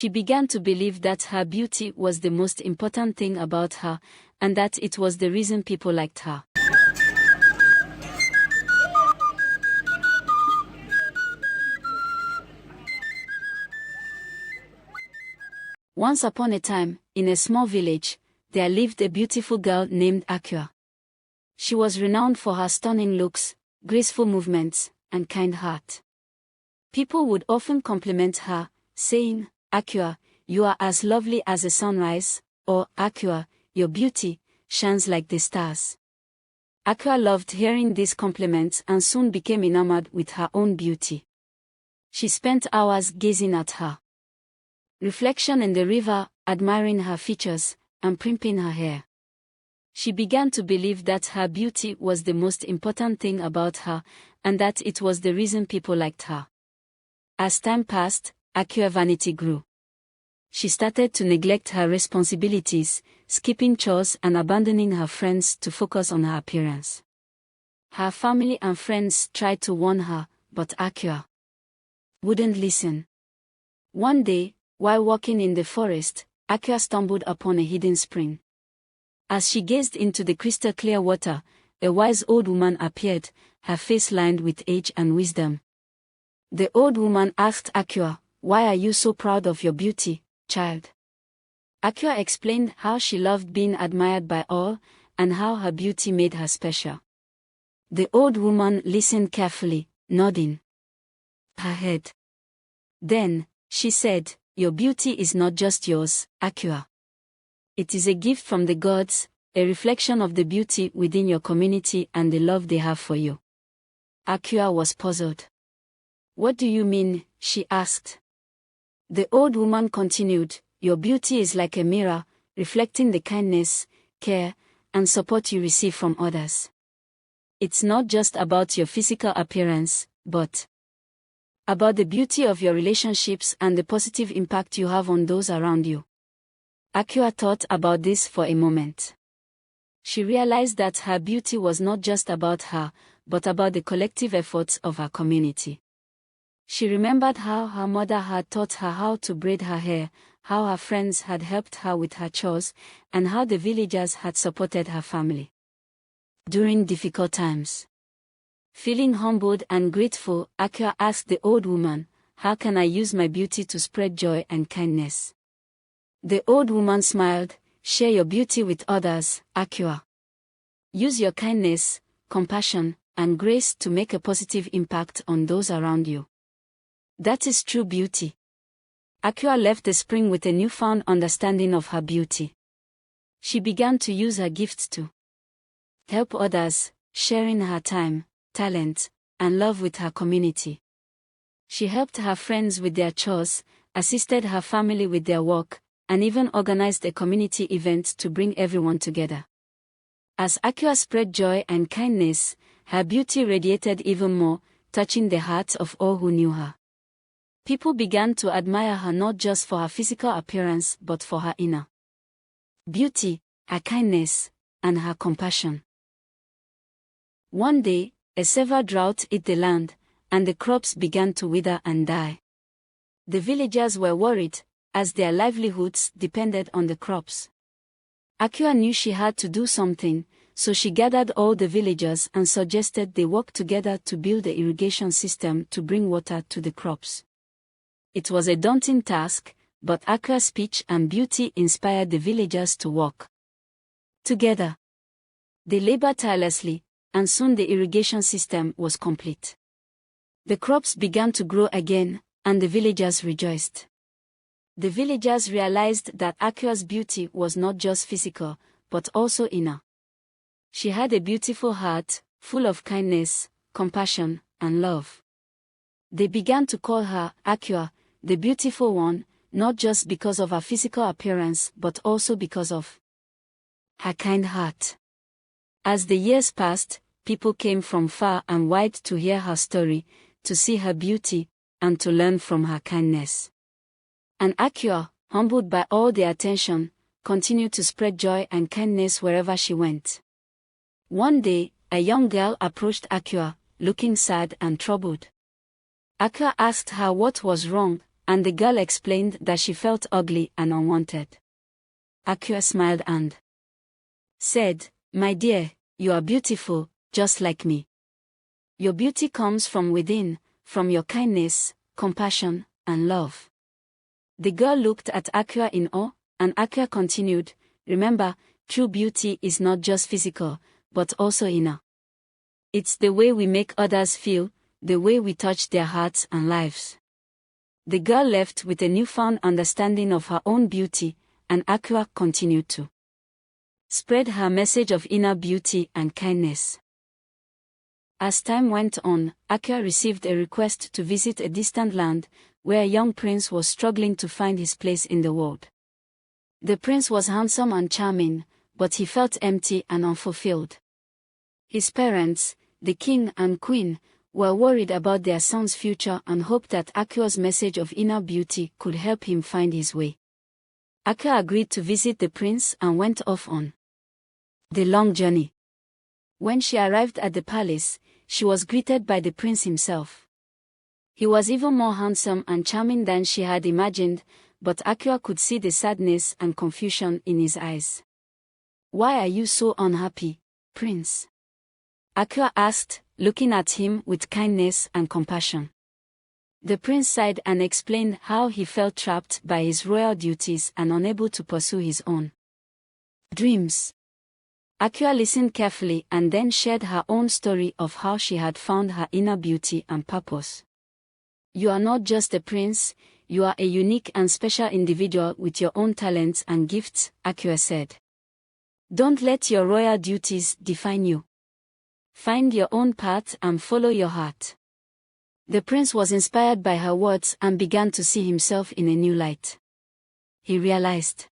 She began to believe that her beauty was the most important thing about her, and that it was the reason people liked her. Once upon a time, in a small village, there lived a beautiful girl named Aqua. She was renowned for her stunning looks, graceful movements, and kind heart. People would often compliment her, saying, "Aqua, you are as lovely as the sunrise," or "Aqua, your beauty shines like the stars." Aqua loved hearing these compliments and soon became enamored with her own beauty. She spent hours gazing at her reflection in the river, admiring her features, and primping her hair. She began to believe that her beauty was the most important thing about her, and that it was the reason people liked her. As time passed, Aqua's vanity grew. She started to neglect her responsibilities, skipping chores and abandoning her friends to focus on her appearance. Her family and friends tried to warn her, but Aqua wouldn't listen. One day, while walking in the forest, Aqua stumbled upon a hidden spring. As she gazed into the crystal-clear water, a wise old woman appeared, her face lined with age and wisdom. The old woman asked Aqua, "Why are you so proud of your beauty, child?" Aqua explained how she loved being admired by all, and how her beauty made her special. The old woman listened carefully, nodding her head. Then, she said, "Your beauty is not just yours, Aqua. It is a gift from the gods, a reflection of the beauty within your community and the love they have for you." Aqua was puzzled. "What do you mean?" she asked. The old woman continued, "Your beauty is like a mirror, reflecting the kindness, care, and support you receive from others. It's not just about your physical appearance, but about the beauty of your relationships and the positive impact you have on those around you." Aqua thought about this for a moment. She realized that her beauty was not just about her, but about the collective efforts of her community. She remembered how her mother had taught her how to braid her hair, how her friends had helped her with her chores, and how the villagers had supported her family during difficult times. Feeling humbled and grateful, Aqua asked the old woman, "How can I use my beauty to spread joy and kindness?" The old woman smiled, "Share your beauty with others, Aqua. Use your kindness, compassion, and grace to make a positive impact on those around you. That is true beauty." Aqua left the spring with a newfound understanding of her beauty. She began to use her gifts to help others, sharing her time, talent, and love with her community. She helped her friends with their chores, assisted her family with their work, and even organized a community event to bring everyone together. As Aqua spread joy and kindness, her beauty radiated even more, touching the hearts of all who knew her. People began to admire her not just for her physical appearance but for her inner beauty, her kindness, and her compassion. One day, a severe drought hit the land, and the crops began to wither and die. The villagers were worried, as their livelihoods depended on the crops. Aqua knew she had to do something, so she gathered all the villagers and suggested they work together to build an irrigation system to bring water to the crops. It was a daunting task, but Aqua's speech and beauty inspired the villagers to work together. They labored tirelessly, and soon the irrigation system was complete. The crops began to grow again, and the villagers rejoiced. The villagers realized that Aqua's beauty was not just physical, but also inner. She had a beautiful heart, full of kindness, compassion, and love. They began to call her Aqua, the beautiful one, not just because of her physical appearance but also because of her kind heart. As the years passed, people came from far and wide to hear her story, to see her beauty, and to learn from her kindness. And Aqua, humbled by all the attention, continued to spread joy and kindness wherever she went. One day, a young girl approached Aqua, looking sad and troubled. Aqua asked her what was wrong, and the girl explained that she felt ugly and unwanted. Akua smiled and said, "My dear, you are beautiful, just like me. Your beauty comes from within, from your kindness, compassion, and love." The girl looked at Akua in awe, and Akua continued, "Remember, true beauty is not just physical, but also inner. It's the way we make others feel, the way we touch their hearts and lives." The girl left with a newfound understanding of her own beauty, and Akua continued to spread her message of inner beauty and kindness. As time went on, Akua received a request to visit a distant land, where a young prince was struggling to find his place in the world. The prince was handsome and charming, but he felt empty and unfulfilled. His parents, the king and queen, were worried about their son's future and hoped that Akua's message of inner beauty could help him find his way. Akua agreed to visit the prince and went off on the long journey. When she arrived at the palace, she was greeted by the prince himself. He was even more handsome and charming than she had imagined, but Akua could see the sadness and confusion in his eyes. "Why are you so unhappy, prince?" Akua asked, looking at him with kindness and compassion. The prince sighed and explained how he felt trapped by his royal duties and unable to pursue his own dreams. Akua listened carefully and then shared her own story of how she had found her inner beauty and purpose. "You are not just a prince, you are a unique and special individual with your own talents and gifts," Akua said. "Don't let your royal duties define you. Find your own path and follow your heart." The prince was inspired by her words and began to see himself in a new light. He realized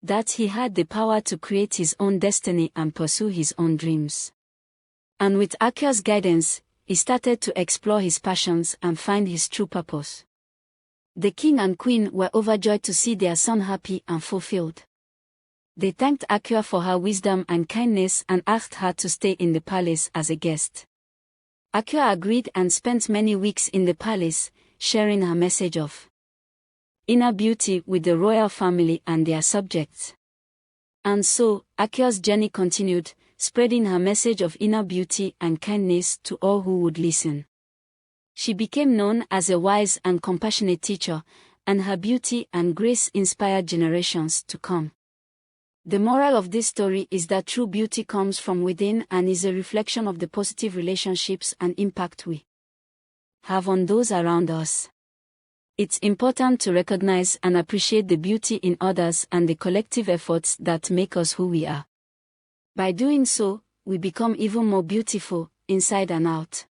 that he had the power to create his own destiny and pursue his own dreams. And with Akua's guidance, he started to explore his passions and find his true purpose. The king and queen were overjoyed to see their son happy and fulfilled. They thanked Akua for her wisdom and kindness and asked her to stay in the palace as a guest. Akua agreed and spent many weeks in the palace, sharing her message of inner beauty with the royal family and their subjects. And so, Akua's journey continued, spreading her message of inner beauty and kindness to all who would listen. She became known as a wise and compassionate teacher, and her beauty and grace inspired generations to come. The moral of this story is that true beauty comes from within and is a reflection of the positive relationships and impact we have on those around us. It's important to recognize and appreciate the beauty in others and the collective efforts that make us who we are. By doing so, we become even more beautiful, inside and out.